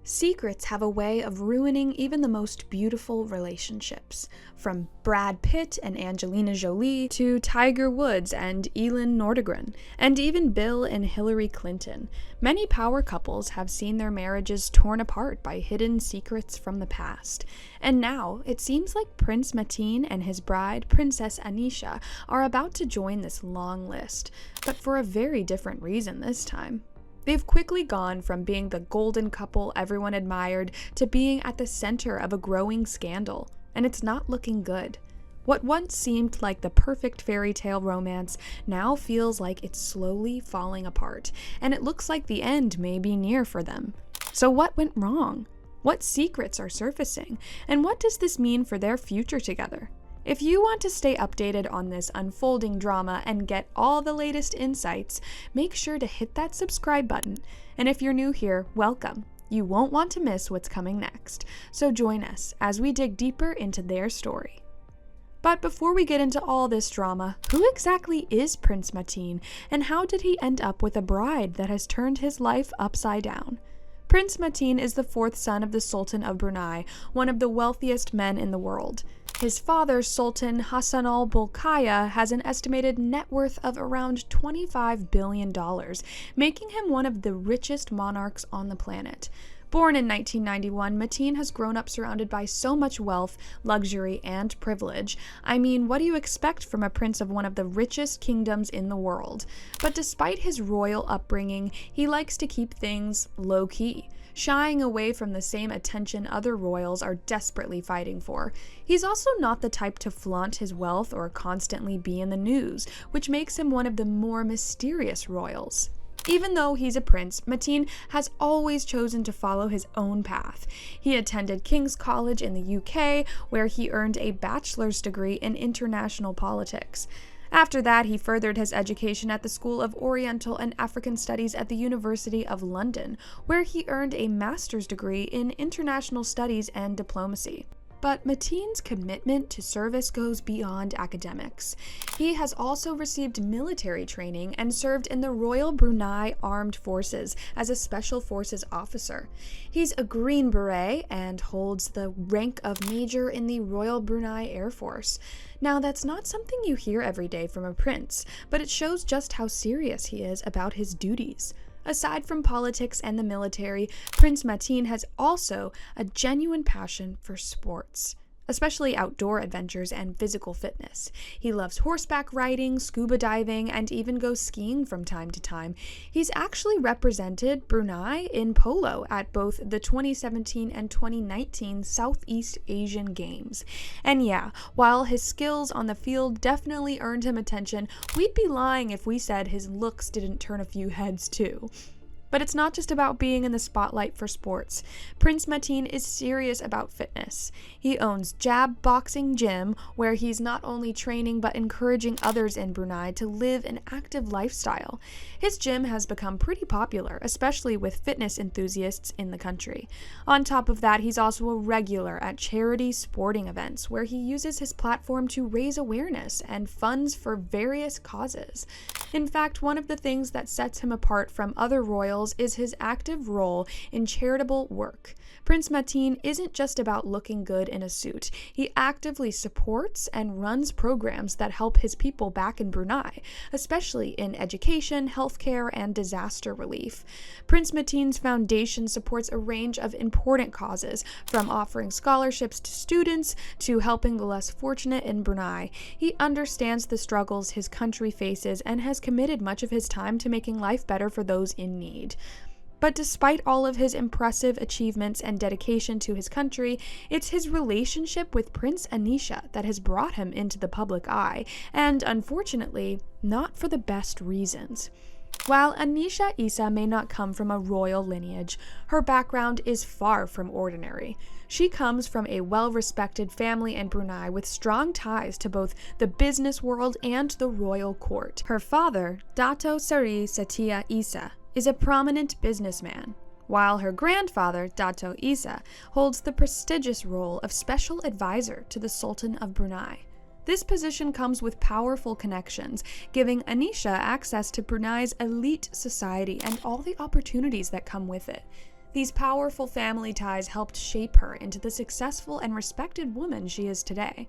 Secrets have a way of ruining even the most beautiful relationships. From Brad Pitt and Angelina Jolie to Tiger Woods and Elin Nordegren, and even Bill and Hillary Clinton, many power couples have seen their marriages torn apart by hidden secrets from the past. And now, it seems like Prince Mateen and his bride, Princess Anisha, are about to join this long list, but for a very different reason this time. They've quickly gone from being the golden couple everyone admired to being at the center of a growing scandal, and it's not looking good. What once seemed like the perfect fairy tale romance now feels like it's slowly falling apart, and it looks like the end may be near for them. So what went wrong? What secrets are surfacing? And what does this mean for their future together? If you want to stay updated on this unfolding drama and get all the latest insights, make sure to hit that subscribe button. And if you're new here, welcome. You won't want to miss what's coming next. So join us as we dig deeper into their story. But before we get into all this drama, who exactly is Prince Mateen, and how did he end up with a bride that has turned his life upside down? Prince Mateen is the fourth son of the Sultan of Brunei, one of the wealthiest men in the world. His father, Sultan Hassanal Bolkiah, has an estimated net worth of around $25 billion, making him one of the richest monarchs on the planet. Born in 1991, Mateen has grown up surrounded by so much wealth, luxury, and privilege. I mean, what do you expect from a prince of one of the richest kingdoms in the world? But despite his royal upbringing, he likes to keep things low-key, shying away from the same attention other royals are desperately fighting for. He's also not the type to flaunt his wealth or constantly be in the news, which makes him one of the more mysterious royals. Even though he's a prince, Mateen has always chosen to follow his own path. He attended King's College in the UK, where he earned a bachelor's degree in international politics. After that, he furthered his education at the School of Oriental and African Studies at the University of London, where he earned a master's degree in international studies and diplomacy. But Mateen's commitment to service goes beyond academics. He has also received military training and served in the Royal Brunei Armed Forces as a Special Forces officer. He's a Green Beret and holds the rank of Major in the Royal Brunei Air Force. Now, that's not something you hear every day from a prince, but it shows just how serious he is about his duties. Aside from politics and the military, Prince Mateen has also a genuine passion for sports, especially outdoor adventures and physical fitness. He loves horseback riding, scuba diving, and even goes skiing from time to time. He's actually represented Brunei in polo at both the 2017 and 2019 Southeast Asian Games. And yeah, while his skills on the field definitely earned him attention, we'd be lying if we said his looks didn't turn a few heads too. But it's not just about being in the spotlight for sports. Prince Mateen is serious about fitness. He owns Jab Boxing Gym, where he's not only training but encouraging others in Brunei to live an active lifestyle. His gym has become pretty popular, especially with fitness enthusiasts in the country. On top of that, he's also a regular at charity sporting events, where he uses his platform to raise awareness and funds for various causes. In fact, one of the things that sets him apart from other royals is his active role in charitable work. Prince Mateen isn't just about looking good in a suit. He actively supports and runs programs that help his people back in Brunei, especially in education, healthcare, and disaster relief. Prince Mateen's foundation supports a range of important causes, from offering scholarships to students to helping the less fortunate in Brunei. He understands the struggles his country faces and has committed much of his time to making life better for those in need. But despite all of his impressive achievements and dedication to his country, it's his relationship with Princess Anisha that has brought him into the public eye, and unfortunately, not for the best reasons. While Anisha Isa may not come from a royal lineage, her background is far from ordinary. She comes from a well-respected family in Brunei with strong ties to both the business world and the royal court. Her father, Dato Seri Setia Isa, is a prominent businessman, while her grandfather, Dato Isa, holds the prestigious role of special advisor to the Sultan of Brunei. This position comes with powerful connections, giving Anisha access to Brunei's elite society and all the opportunities that come with it. These powerful family ties helped shape her into the successful and respected woman she is today.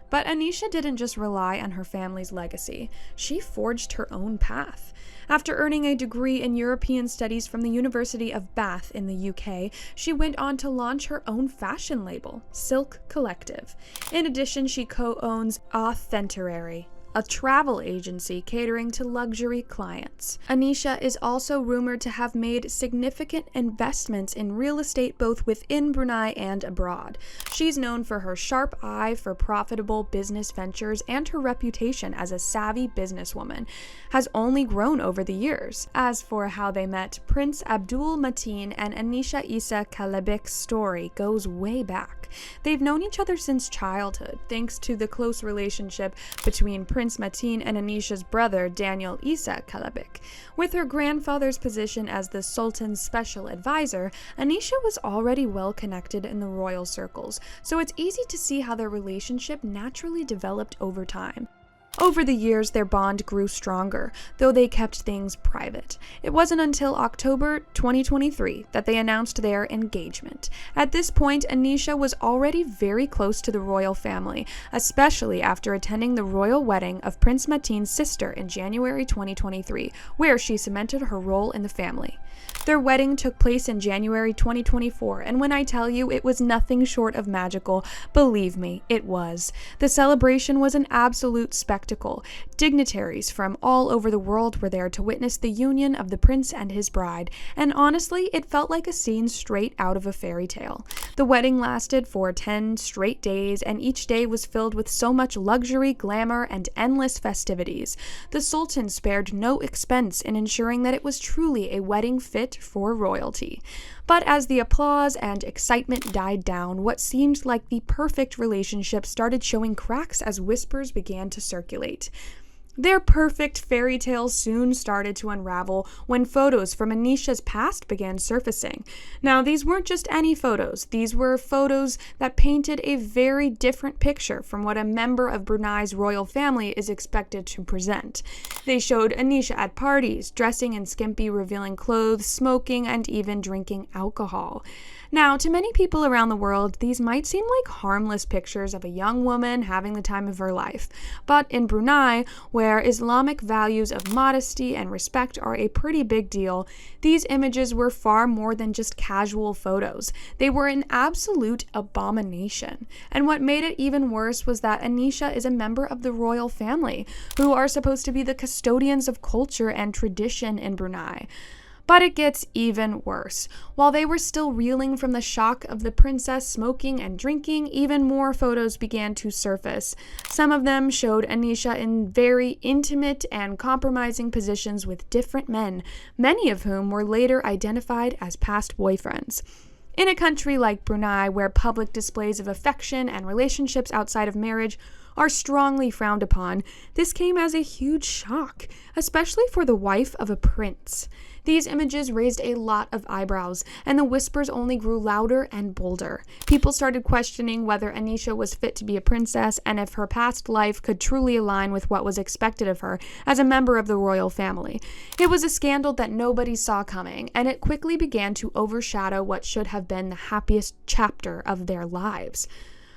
But Anisha didn't just rely on her family's legacy, she forged her own path. After earning a degree in European Studies from the University of Bath in the UK, she went on to launch her own fashion label, Silk Collective. In addition, she co-owns Authenticary, a travel agency catering to luxury clients. Anisha is also rumored to have made significant investments in real estate both within Brunei and abroad. She's known for her sharp eye for profitable business ventures, and her reputation as a savvy businesswoman has only grown over the years. As for how they met, Prince Abdul Mateen and Anisha Isa story goes way back. They've known each other since childhood, thanks to the close relationship between Prince Mateen and Anisha's brother, Daniel Isa Kalabik. With her grandfather's position as the Sultan's special advisor, Anisha was already well connected in the royal circles, so it's easy to see how their relationship naturally developed over time. Over the years, their bond grew stronger, though they kept things private. It wasn't until October 2023 that they announced their engagement. At this point, Anisha was already very close to the royal family, especially after attending the royal wedding of Prince Mateen's sister in January 2023, where she cemented her role in the family. Their wedding took place in January 2024, and when I tell you it was nothing short of magical, believe me, it was. The celebration was an absolute spectacle. Dignitaries from all over the world were there to witness the union of the prince and his bride, and honestly, it felt like a scene straight out of a fairy tale. The wedding lasted for 10 straight days, and each day was filled with so much luxury, glamour, and endless festivities. The Sultan spared no expense in ensuring that it was truly a wedding fit for royalty. But as the applause and excitement died down, what seemed like the perfect relationship started showing cracks as whispers began to circulate. Their perfect fairy tale soon started to unravel when photos from Anisha's past began surfacing. Now, these weren't just any photos. These were photos that painted a very different picture from what a member of Brunei's royal family is expected to present. They showed Anisha at parties, dressing in skimpy, revealing clothes, smoking, and even drinking alcohol. Now, to many people around the world, these might seem like harmless pictures of a young woman having the time of her life. But in Brunei, where Islamic values of modesty and respect are a pretty big deal, these images were far more than just casual photos. They were an absolute abomination. And what made it even worse was that Anisha is a member of the royal family, who are supposed to be the custodians of culture and tradition in Brunei. But it gets even worse. While they were still reeling from the shock of the princess smoking and drinking, even more photos began to surface. Some of them showed Anisha in very intimate and compromising positions with different men, many of whom were later identified as past boyfriends. In a country like Brunei, where public displays of affection and relationships outside of marriage are strongly frowned upon, this came as a huge shock, especially for the wife of a prince. These images raised a lot of eyebrows, and the whispers only grew louder and bolder. People started questioning whether Anisha was fit to be a princess and if her past life could truly align with what was expected of her as a member of the royal family. It was a scandal that nobody saw coming, and it quickly began to overshadow what should have been the happiest chapter of their lives.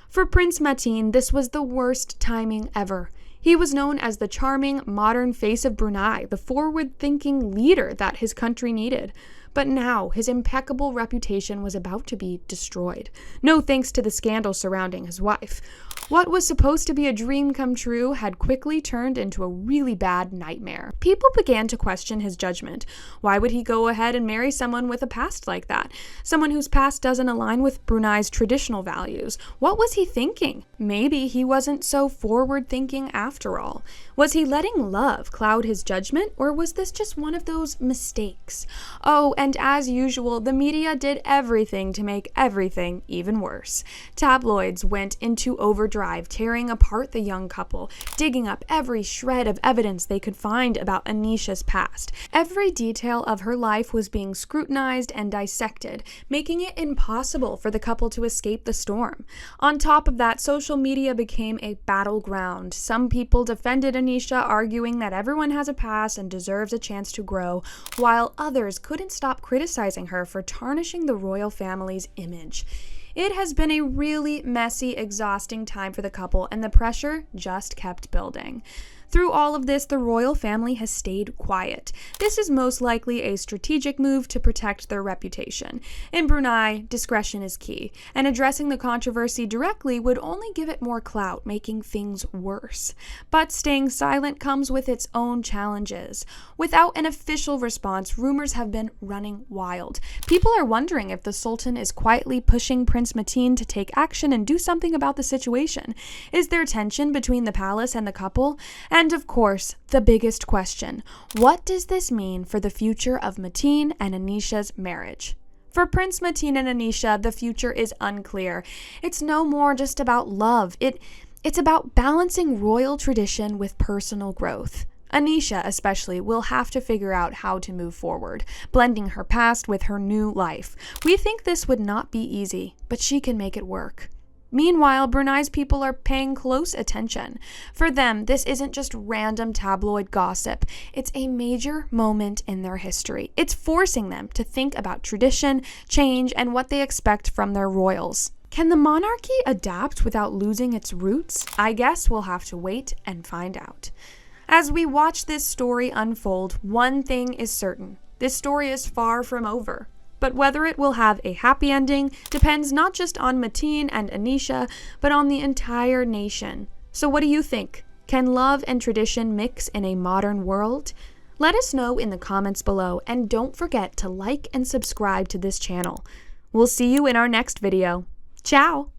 For Prince Mateen, this was the worst timing ever. He was known as the charming, modern face of Brunei, the forward-thinking leader that his country needed. But now, his impeccable reputation was about to be destroyed. No thanks to the scandal surrounding his wife. What was supposed to be a dream come true had quickly turned into a really bad nightmare. People began to question his judgment. Why would he go ahead and marry someone with a past like that? Someone whose past doesn't align with Brunei's traditional values? What was he thinking? Maybe he wasn't so forward-thinking after all. Was he letting love cloud his judgment, or was this just one of those mistakes? Oh, and as usual, the media did everything to make everything even worse. Tabloids went into overdrive, tearing apart the young couple, digging up every shred of evidence they could find about Anisha's past. Every detail of her life was being scrutinized and dissected, making it impossible for the couple to escape the storm. On top of that, social media became a battleground. Some people defended Anisha, arguing that everyone has a past and deserves a chance to grow, while others couldn't stop stop criticizing her for tarnishing the royal family's image. It has been a really messy, exhausting time for the couple, and the pressure just kept building. Through all of this, the royal family has stayed quiet. This is most likely a strategic move to protect their reputation. In Brunei, discretion is key, and addressing the controversy directly would only give it more clout, making things worse. But staying silent comes with its own challenges. Without an official response, rumors have been running wild. People are wondering if the Sultan is quietly pushing Prince Mateen to take action and do something about the situation. Is there tension between the palace and the couple? And of course, the biggest question, what does this mean for the future of Mateen and Anisha's marriage? For Prince Mateen and Anisha, the future is unclear. It's no more just about love. It's about balancing royal tradition with personal growth. Anisha, especially, will have to figure out how to move forward, blending her past with her new life. We think this would not be easy, but she can make it work. Meanwhile, Brunei's people are paying close attention. For them, this isn't just random tabloid gossip. It's a major moment in their history. It's forcing them to think about tradition, change, and what they expect from their royals. Can the monarchy adapt without losing its roots? I guess we'll have to wait and find out. As we watch this story unfold, one thing is certain. This story is far from over. But whether it will have a happy ending depends not just on Mateen and Anisha, but on the entire nation. So what do you think? Can love and tradition mix in a modern world? Let us know in the comments below, and don't forget to like and subscribe to this channel. We'll see you in our next video. Ciao!